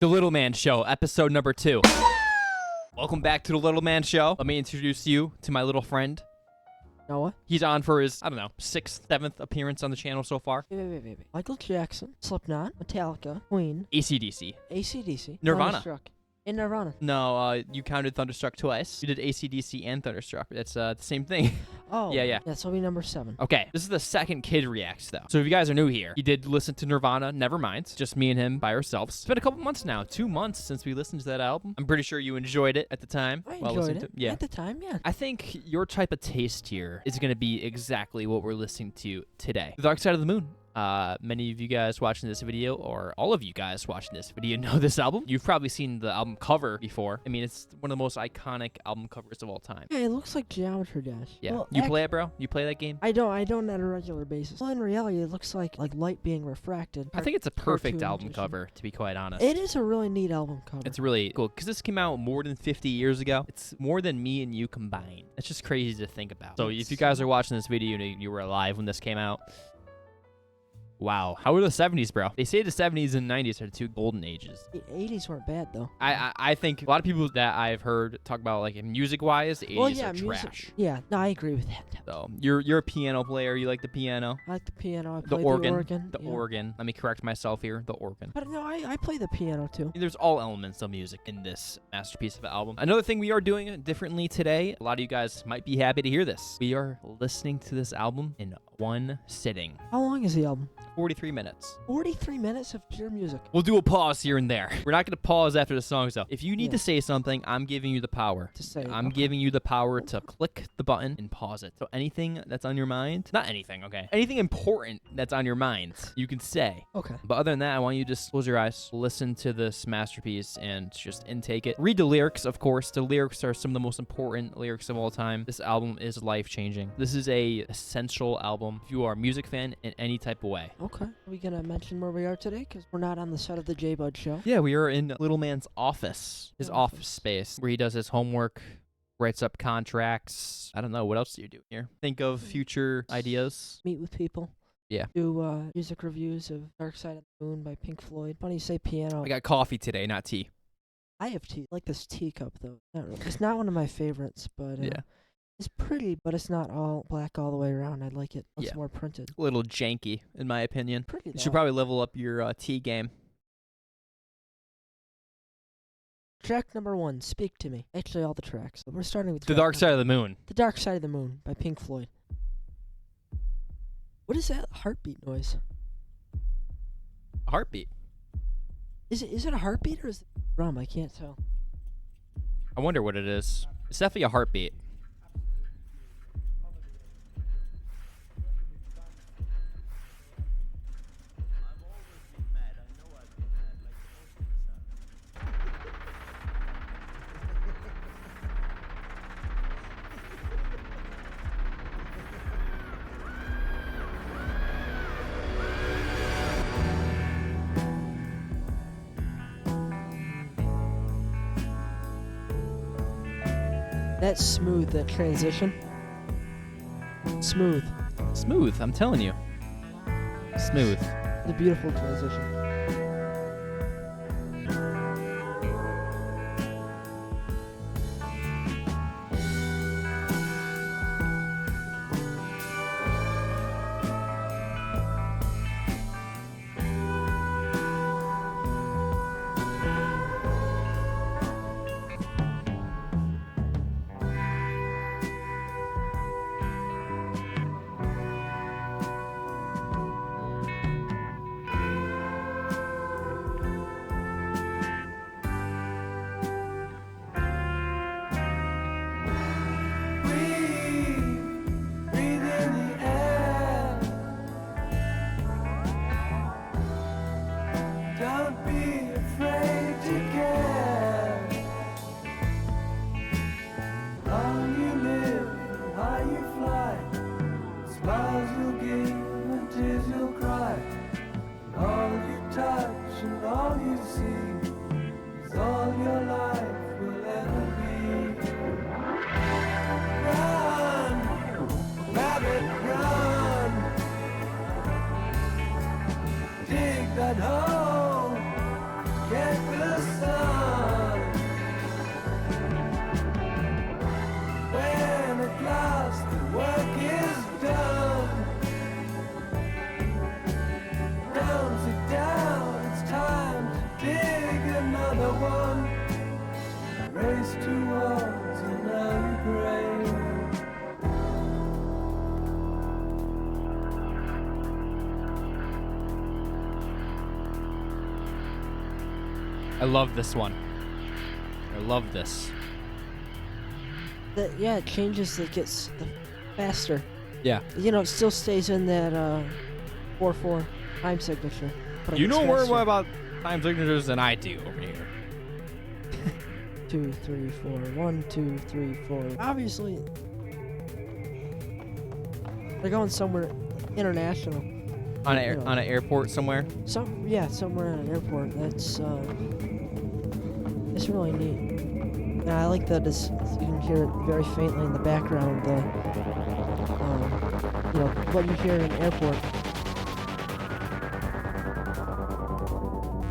The Little Man Show, episode number 2. Welcome back to The Little Man Show. Let me introduce you to my little friend. Noah? He's on for his, 6th, 7th appearance on the channel so far. Wait. Michael Jackson, Slipknot, Metallica, Queen, AC/DC. AC/DC, Nirvana. Thunderstruck, and Nirvana. No, you counted Thunderstruck twice. You did AC/DC and Thunderstruck. That's the same thing. Oh. Yeah. That's will be number 7. Okay, this is the second Kid Reacts, though. So if you guys are new here, he did listen to Nirvana, Nevermind. Just me and him by ourselves. It's been a couple months now, 2 months since we listened to that album. I'm pretty sure you enjoyed it at the time. I while enjoyed listening it. to Yeah. At the time, yeah. I think your type of taste here is going to be exactly what we're listening to today. The Dark Side of the Moon. Many of you guys watching this video, or all of you guys watching this video, know this album. You've probably seen the album cover before. I mean, it's one of the most iconic album covers of all time. Yeah, it looks like Geometry Dash. Yeah. Well, You play it, bro? You play that game? I don't on a regular basis. Well, in reality, it looks like light being refracted. I think it's a perfect cartoon album edition. cover, to be quite honest. It is a really neat album cover. It's really cool because this came out more than 50 years ago. It's more than me and you combined. It's just crazy to think about. So if you guys are watching this video and you were alive when this came out, wow. How were the 70s, bro? They say the 70s and 90s are the 2 golden ages. The 80s weren't bad, though. I think a lot of people that I've heard talk about, like, music-wise, the 80s are trash. Yeah, no, I agree with that. So you're a piano player. You like the piano? I like the piano. I The play organ. The The organ. Let me correct myself here. The organ. But no, I play the piano, too. There's all elements of music in this masterpiece of an album. Another thing we are doing differently today, a lot of you guys might be happy to hear this. We are listening to this album in one sitting. How long is the album? 43 minutes. 43 minutes of pure music. We'll do a pause here and there. We're not going to pause after the songs, though. If you need Yeah. to say something, I'm giving you the power. To say it, I'm okay. giving you the power to click the button and pause it. So anything that's on your mind, not anything, okay? Anything important that's on your mind, you can say. Okay. But other than that, I want you to just close your eyes, listen to this masterpiece, and just intake it. Read the lyrics, of course. The lyrics are some of the most important lyrics of all time. This album is life-changing. This is a essential album if you are a music fan in any type of way. Okay. Are we going to mention where we are today? Because we're not on the set of the Thejaybudshow. Yeah, we are in Little Man's office, his office space, where he does his homework, writes up contracts. I don't know. What else do you do here? Think of future ideas. Meet with people. Yeah. Do music reviews of Dark Side of the Moon by Pink Floyd. Funny you say piano. I got coffee today, not tea. I have tea. I like this teacup, though. Not really. It's not one of my favorites, but Yeah. it's pretty, but it's not all black all the way around. I like it. Looks Yeah. more printed. A little janky, in my opinion. Pretty, You though. should probably level up your tea game. Track number 1, Speak to Me. Actually, all the tracks. But we're starting with The track Dark number- Side of the Moon. The Dark Side of the Moon by Pink Floyd. What is that heartbeat noise? A heartbeat. Is it a heartbeat or is it a drum? I can't tell. I wonder what it is. It's definitely a heartbeat. That's smooth, that transition. Smooth. Smooth, I'm telling you. Smooth. The beautiful transition. I love this one. I love this. Yeah, it changes. It gets faster. Yeah. You know, it still stays in that 4/4 time signature. But it You gets know more faster. about time signatures than I do over here. 2, 3, 4. 1, 2, 3, 4. Obviously, they're going somewhere international. On You know. an airport somewhere. Somewhere at an airport. That's it's really neat. And I like that you can hear it very faintly in the background. What you hear in an airport.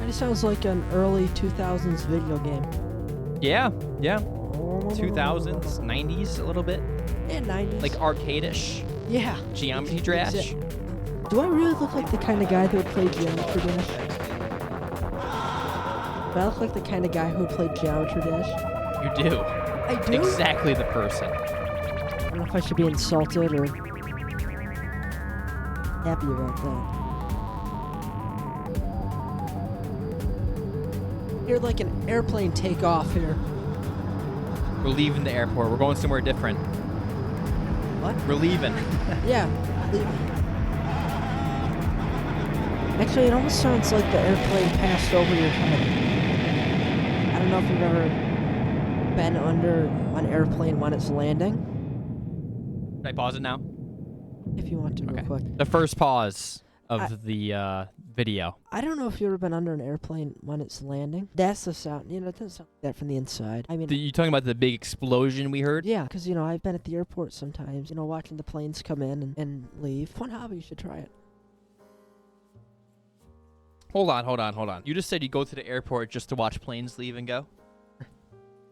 It sounds like an early 2000s video game. Yeah. 2000s, 90s a little bit. Yeah, 90s. Like arcade-ish. Yeah. Geometry Dash. Do I really look like the kind of guy that would play Geometry Dash? Do I look like the kind of guy who would play Geometry Dash? You do. I do? Exactly the person. I don't know if I should be insulted or happy about that. You're like an airplane takeoff here. We're leaving the airport. We're going somewhere different. What? We're leaving. Yeah, leaving. Actually, it almost sounds like the airplane passed over your head. I don't know if you've ever been under an airplane when it's landing. Should I pause it now? If you want to, real quick. The first pause of the video. I don't know if you've ever been under an airplane when it's landing. That's the sound. You know, it doesn't sound like that from the inside. I mean, You talking about the big explosion we heard? yeah, because, you know, I've been at the airport sometimes, you know, watching the planes come in and leave. Fun hobby, you should try it. Hold on. You just said you go to the airport just to watch planes leave and go?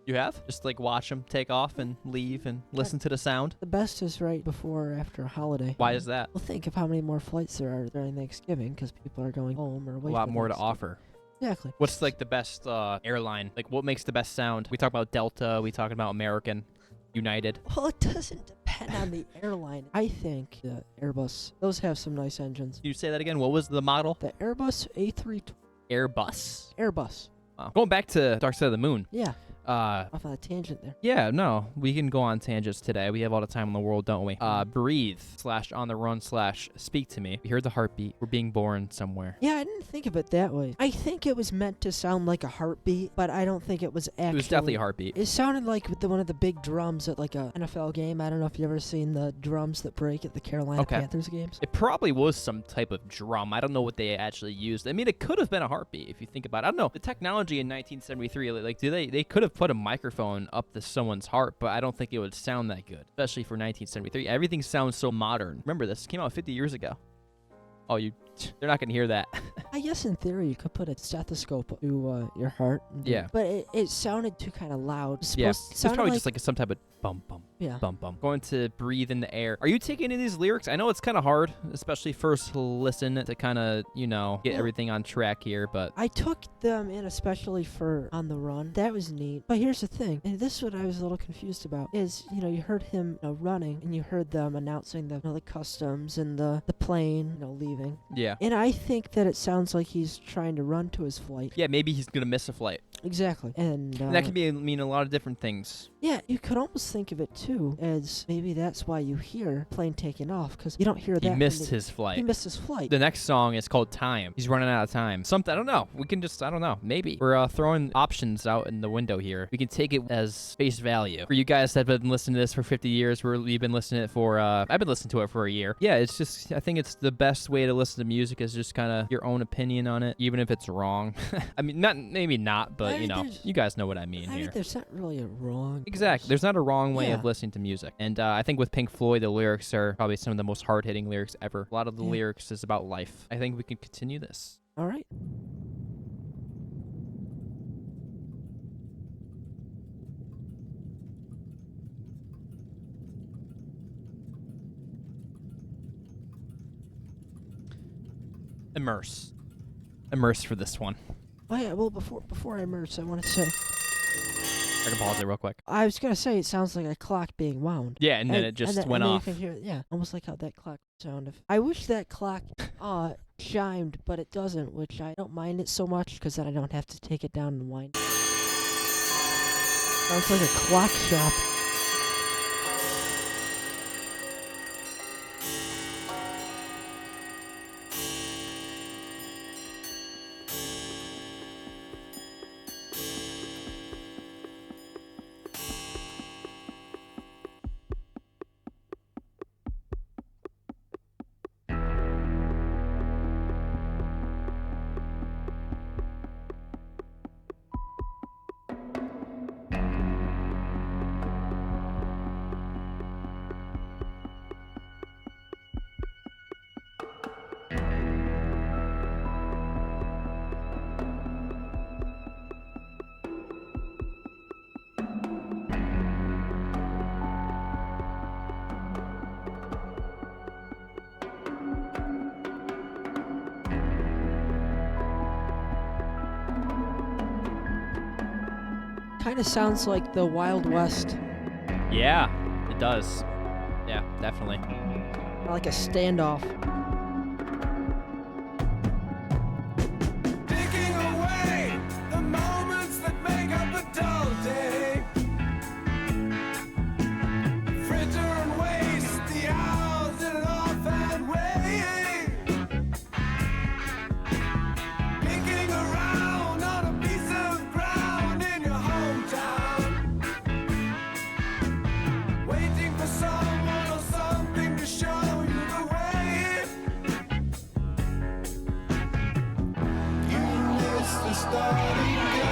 You have? Just like watch them take off and leave and listen to the sound? The best is right before or after a holiday. Why is that? Well, think of how many more flights there are during Thanksgiving because people are going home or away. A lot for more to Thanksgiving. offer. Exactly. What's like the best airline? Like what makes the best sound? We talk about Delta, we talking about American, United. Well, it doesn't depend on the airline. I think the Airbus, those have some nice engines. Can you say that again? What was the model? The Airbus A320. Airbus. Airbus. Wow. Going back to Dark Side of the Moon. Yeah. Off on a tangent there. Yeah, no, we can go on tangents today. We have all the time in the world, don't we? Breathe / on the run / speak to me. We heard the heartbeat. We're being born somewhere. Yeah, I didn't think of it that way. I think it was meant to sound like a heartbeat, but I don't think it was actually. It was definitely a heartbeat. It sounded like one of the big drums at like a NFL game. I don't know if you've ever seen the drums that break at the Carolina Panthers games. It probably was some type of drum. I don't know what they actually used. I mean, it could have been a heartbeat if you think about it. I don't know. The technology in 1973, like, they could have put a microphone up to someone's heart, but I don't think it would sound that good, especially for 1973. Everything sounds so modern. Remember, this came out 50 years ago. Oh, they're not gonna hear that. I guess in theory you could put a stethoscope to your heart. Yeah. But it sounded too kind of loud. Yeah. It's probably just like some type of bum bum. Yeah. Bum bum. Going to breathe in the air. Are you taking any of these lyrics? I know it's kind of hard, especially first listen to kind of, get everything on track here, but I took them in especially for On the Run. That was neat. But here's the thing, and this is what I was a little confused about, is, you heard him running, and you heard them announcing the customs and the plane, leaving. yeah. And I think that it sounds like he's trying to run to his flight. Yeah, maybe he's gonna miss a flight. Exactly. And that could mean a lot of different things. Yeah, you could almost think of it too as maybe that's why you hear plane taking off, because you don't hear that. He missed his flight. He missed his flight. The next song is called Time. He's running out of time. Something, I don't know. We can just, I don't know. Maybe. We're throwing options out in the window here. We can take it as face value. For you guys that have been listening to this for 50 years, we've been listening to it for, I've been listening to it for a year. Yeah, it's just, I think it's the best way to listen to music is just kind of your own opinion on it, even if it's wrong. I mean, maybe not, but you guys know what I mean here. There's not really a wrong. Exactly. There's not a wrong way of listening to music. And I think with Pink Floyd, the lyrics are probably some of the most hard-hitting lyrics ever. A lot of the lyrics is about life. I think we can continue this. All right. Immerse for this one. Oh yeah, well before I immerse, I want to say I can pause it real quick. I was gonna say it sounds like a clock being wound. Yeah, and then it just went and then off. You can hear almost like how that clock sounded. I wish that clock chimed, but it doesn't, which I don't mind it so much because then I don't have to take it down and wind. Sounds like a clock shop. Kind of sounds like the Wild West, Yeah, it does. Yeah, definitely. like a standoff. Taking away the moments that make up a dull day. Fritter and waste the hours in an offhand way. Picking around on a piece of ground in your hometown. Waiting for someone or something to show you the way. You missed the starting gun.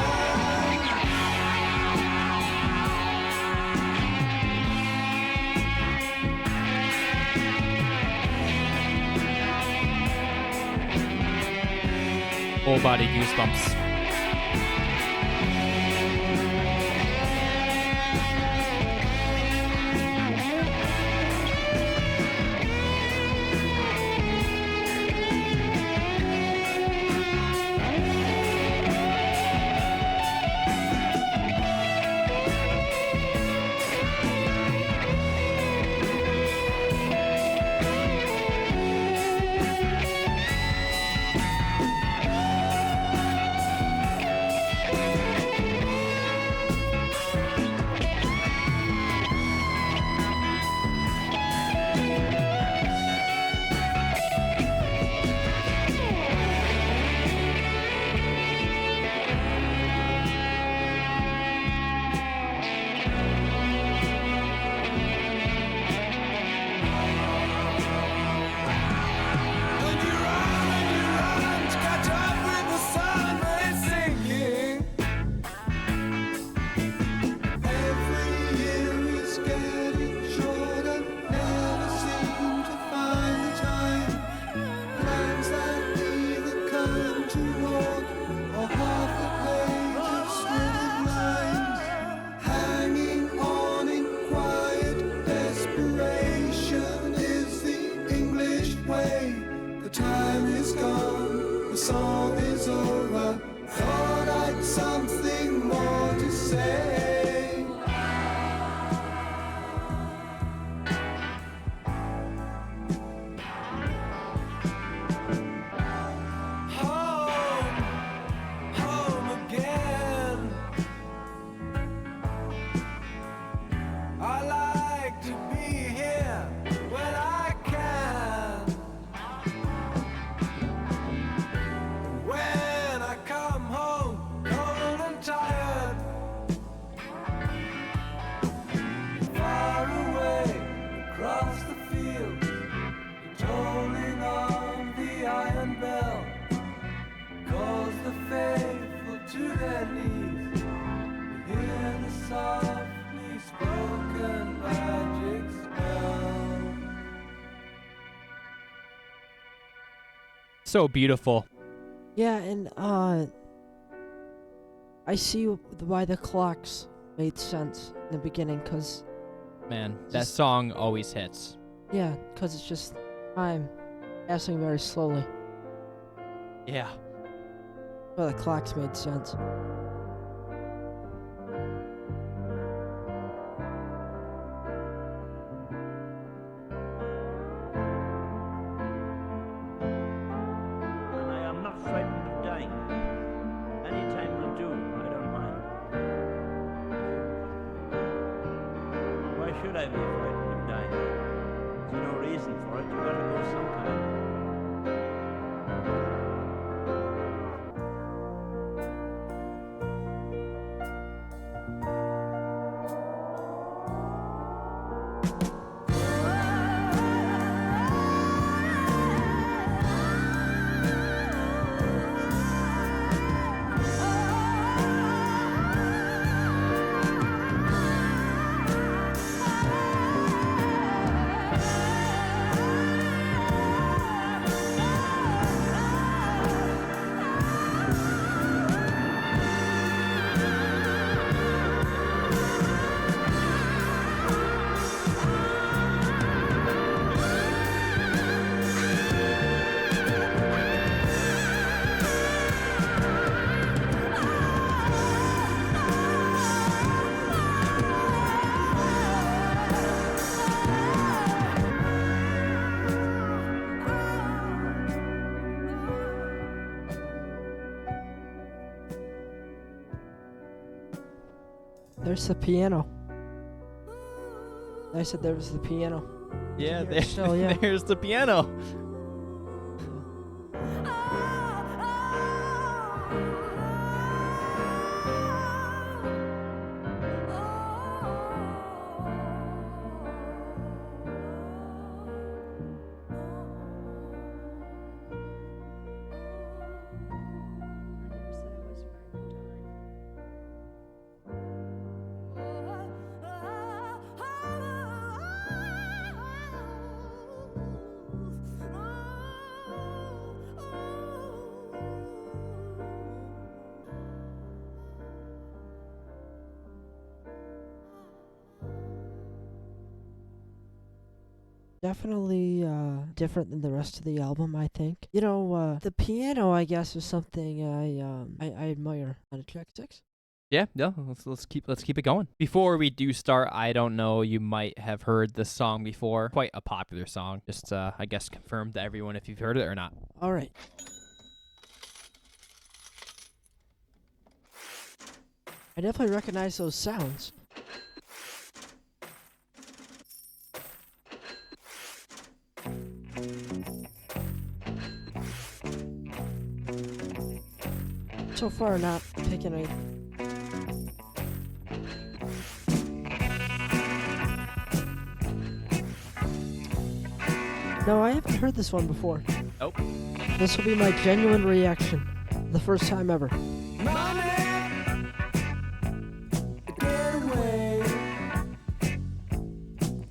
Full body goosebumps. And you run to catch up with the sun, but it's sinking. Every year is getting shorter, never seem to find the time. Plans that neither come to walk, or half the page of scribbled lines. Hanging on in quiet desperation is the English way. The time is gone, the song is over. Thought I'd something more to say. Home, home again. I like to be here when I can. When I come home, cold and tired, far away across the field, the tolling of the iron bell calls the faithful to their knees. You hear the softly spoken magic spell. So beautiful. Yeah, and I see why the clocks made sense in the beginning, cause Man, that Just- song always hits. yeah, cause it's just time passing very slowly. Yeah. Well, the clocks made sense. would I be frightened of dying? There's no reason for it. You gotta go sometime. There's the piano. I said there was the piano. Yeah, Here, still, yeah. there's the piano. Definitely different than the rest of the album, I think. You know, the piano, I guess, is something I admire on a track 6. Yeah, let's keep it going. Before we do start, I don't know, you might have heard this song before. Quite a popular song. Just I guess confirm to everyone if you've heard it or not. All right. I definitely recognize those sounds. So far, not picking any. No, I haven't heard this one before. Oh. This will be my genuine reaction. The first time ever. Money, get away.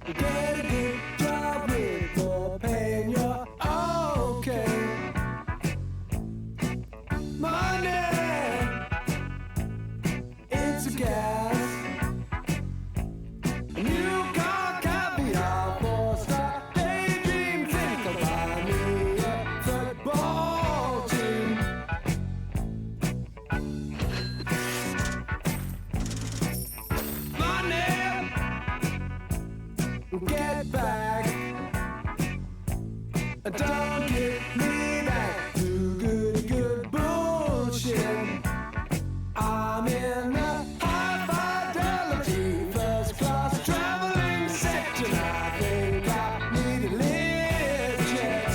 Get a good job with more pay and you're okay. Money, it's a gas. A new car, caviar, four-star daydream. Think of buy me a football team. Money, get back. Don't get me back to good bullshit. I'm in a high fidelity first class traveling section. I think I need a lift jet.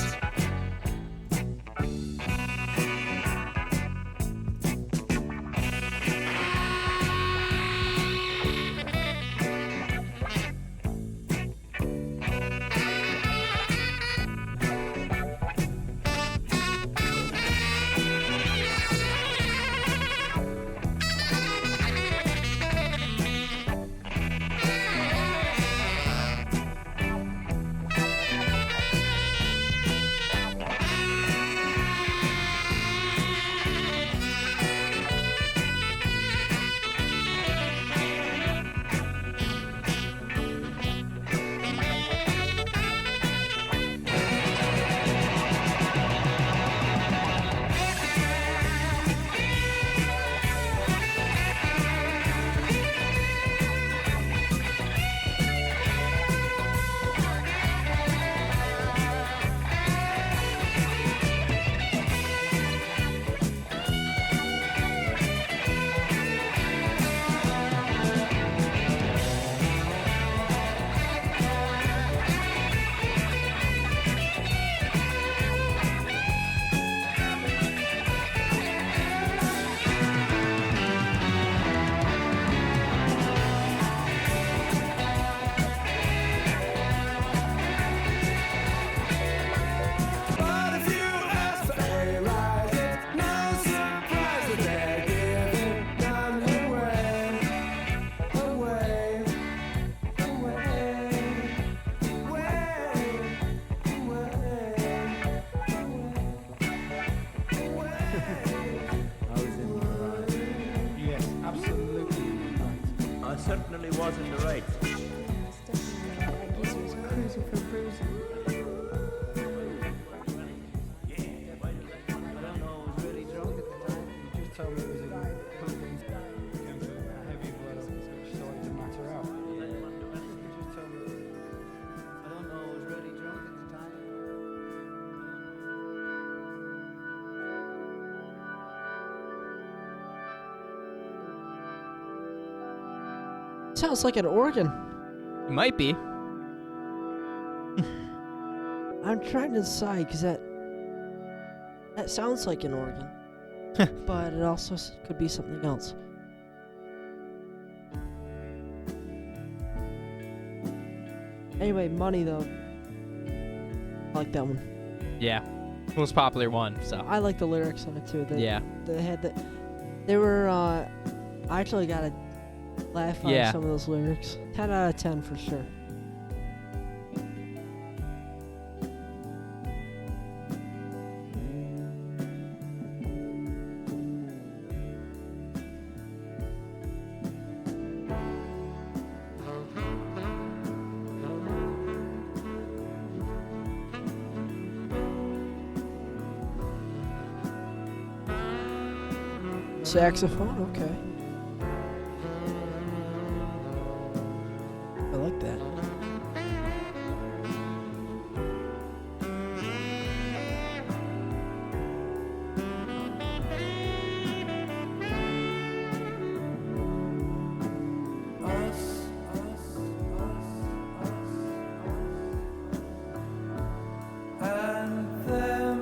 certainly was in the right. Yeah, it's definitely that geezer was cruising for bruising. I don't know, I was really drunk at the time. You just told me it was a codeine. Came to a heavy blood up, which started to matter out. You just told me. I don't know, I was really drunk at the time. Sounds like an organ. It might be. I'm trying to decide because that sounds like an organ, but it also could be something else. Anyway, Money though. I like that one. Yeah. Most popular one, so. I like the lyrics on it too. Yeah. They had the. They were. I actually got a laugh on Yeah. some of those lyrics. 10 out of 10 for sure. Saxophone, okay. I like that. And them.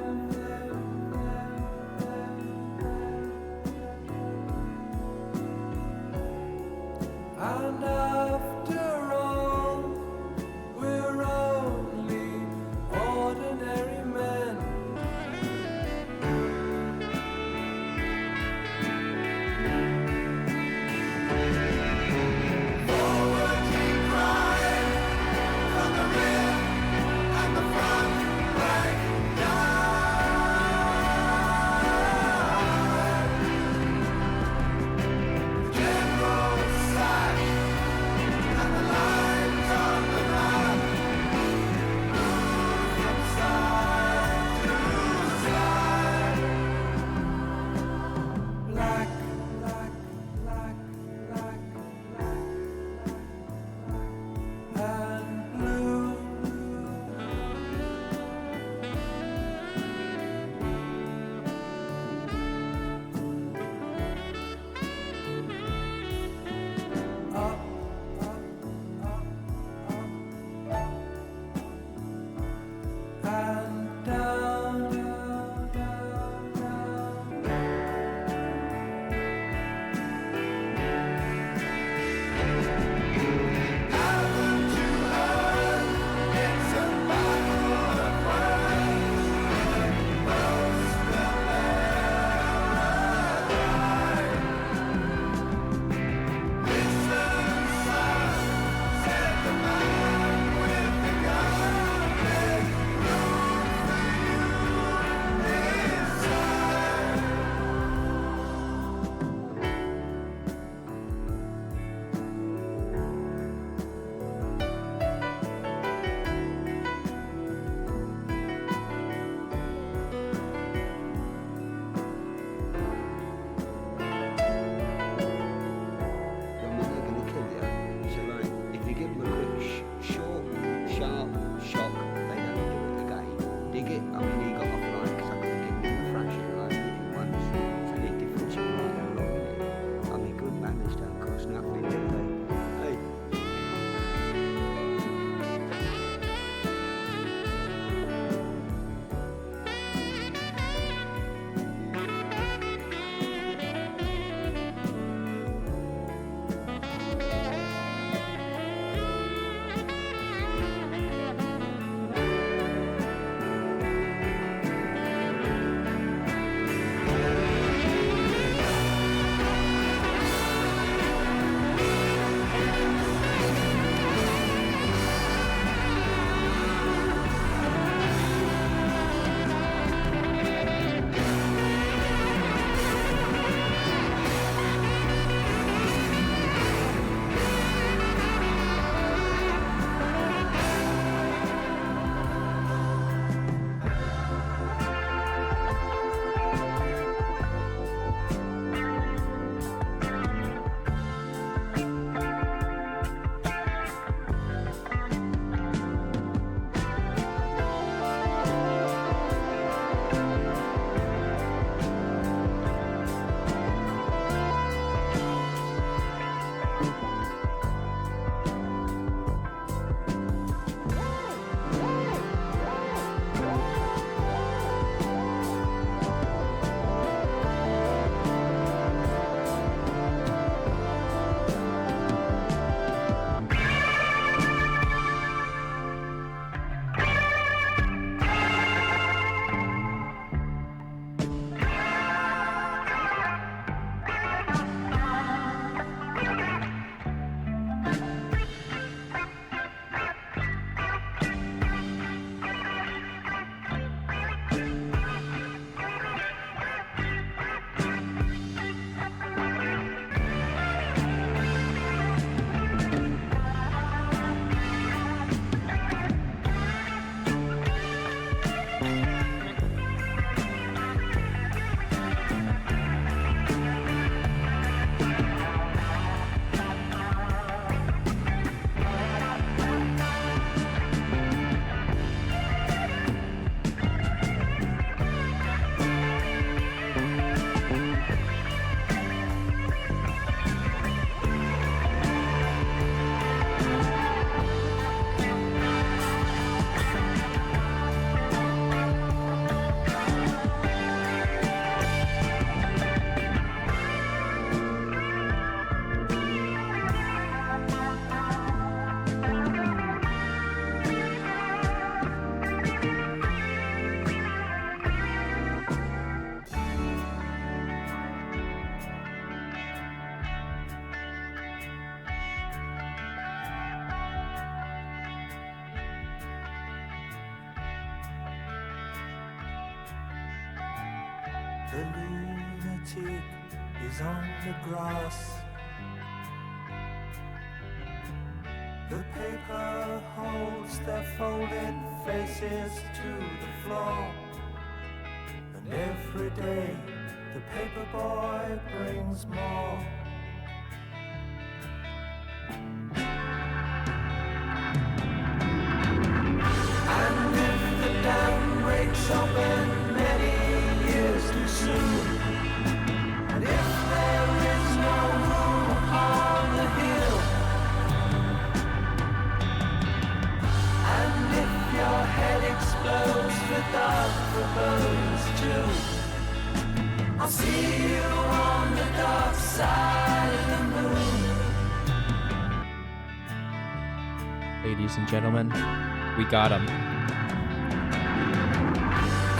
The lunatic is on the grass. The paper holds their folded faces to the floor. And every day the paper boy brings more. And if the dam breaks open many years too soon, and if there is no room upon the hill, and if your head explodes with dark forebodings too, I'll see you on the dark side of the moon. Ladies and gentlemen, we got him.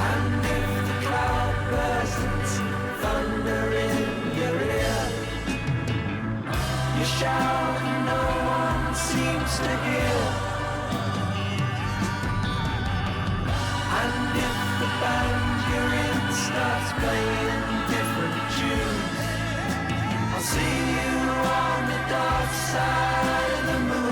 And if the cloud bursts, thunder in your ear, you shout and no one seems to hear. And if the band you're in starts playing different tunes, I'll see you on the dark side of the moon.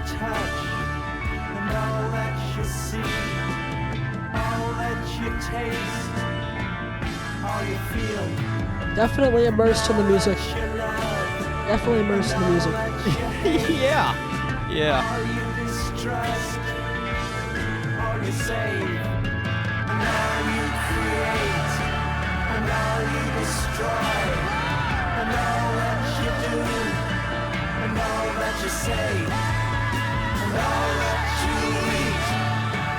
Touch and all that you see, all that you taste, all you feel, Definitely immersed in the music. all that you love, Definitely immersed in the music. all that you hate, Yeah. all you distrust, all you save, and all you create, and all you destroy, and all that you do, and all that you say. And all that you eat,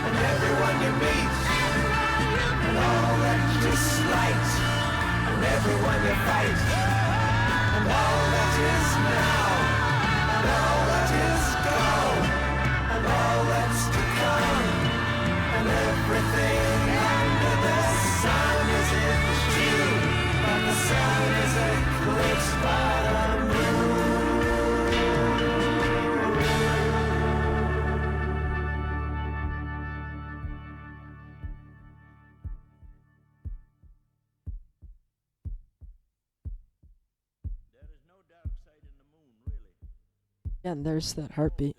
and everyone you meet, and all that you slight, and everyone you fight, and all that is now, and all that is gone, and all that's to come, and everything under the sun is in June, but the sun is eclipsed by the moon. There is no dark side in the moon, really. Yeah, and there's that heartbeat.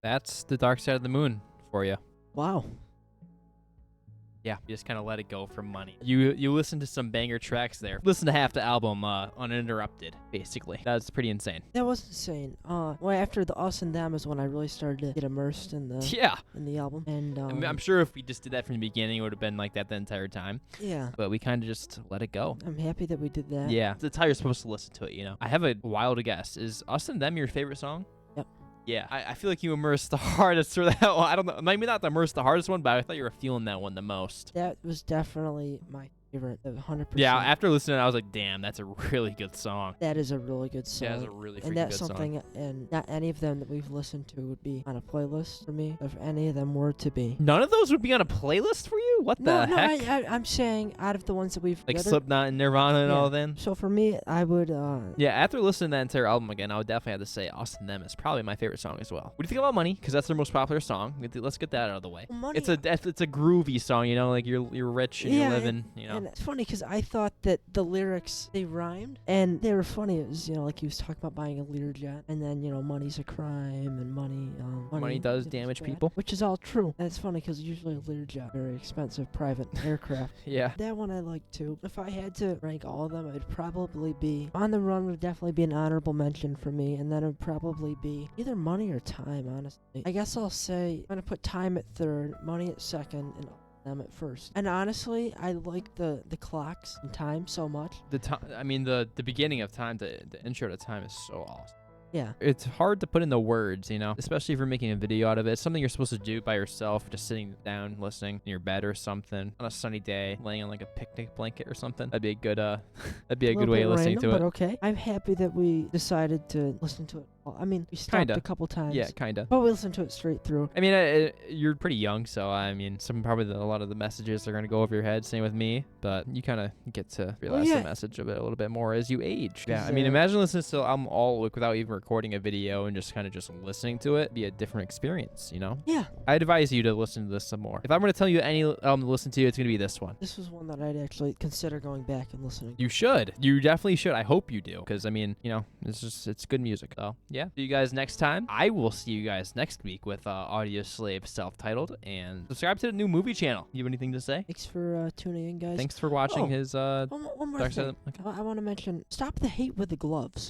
That's the dark side of the moon for you. Wow. Yeah, you just kind of let it go for money. You listen to some banger tracks there. Listen to half the album uninterrupted, basically. That's pretty insane. That was insane. Well, after the Us and Them is when I really started to get immersed in the Yeah. album. And I mean, I'm sure if we just did that from the beginning, it would have been like that the entire time. yeah, But we kind of just let it go. I'm happy that we did that. Yeah, that's how you're supposed to listen to it, you know? I have a wild guess. Is Us and Them your favorite song? Yep. Yeah, I feel like you immersed the hardest for that one. I don't know, maybe not the immersed the hardest one, but I thought you were feeling that one the most. That was definitely my favorite, 100%. Yeah, after listening, I was like, damn, that's a really good song. That is a really good song. Yeah, that's a really freaking and that's good something, and not any of them that we've listened to would be on a playlist for me, if any of them were to be. None of those would be on a playlist for you? What No, the heck? I'm saying out of the ones that we've Like the other- Slipknot and Nirvana and Yeah. all then? So for me, I would. Yeah, after listening to that entire album again, I would definitely have to say Us and Them is probably my favorite song as well. What do you think about Money? Because that's their most popular song. Let's get that out of the way. Money, It's a groovy song, you know, like you're rich and Yeah, you're living, you know. And it's funny because I thought that the lyrics, they rhymed and they were funny. It was, like he was talking about buying a Learjet, and then, money's a crime, and Money does is damage bad, people. which is all true. And it's funny because usually a Learjet, very expensive private aircraft. Yeah. That one I like too. If I had to rank all of them, it'd probably be On the Run would definitely be an honorable mention for me, and then it would probably be either Money or Time, honestly. I guess I'll say I'm gonna put Time at third, Money at second, and them at first. And honestly, I like the clocks and Time so much. The beginning of Time, the intro to Time is so awesome. Yeah. It's hard to put into words, you know, especially if you're making a video out of it. It's something you're supposed to do by yourself, just sitting down, listening in your bed or something on a sunny day, laying on like a picnic blanket or something. That'd be a good, that'd be a good way of listening to it. But okay. I'm happy that we decided to listen to it. Well, I mean, we stopped a couple times. Yeah, kind of. But we listened to it straight through. I mean, you're pretty young, so I mean, a lot of the messages are gonna go over your head. Same with me, but you kind of get to realize the message of it a little bit more as you age. Yeah, I mean, imagine listening to album all without even recording a video and just kind of just listening to it. It'd be a different experience, you know? Yeah. I'd advise you to listen to this some more. If I'm gonna tell you any album to listen to, it's gonna be this one. This was one that I'd actually consider going back and listening. You should. You definitely should. I hope you do, because I mean, you know, it's good music. So yeah. See you guys next time. I will see you guys next week with Audio Slave self-titled, and subscribe to the new movie channel. You have anything to say? Thanks for tuning in, guys. Thanks for watching his one more Dark thing. Side. Okay. I want to mention, stop the hate with the gloves.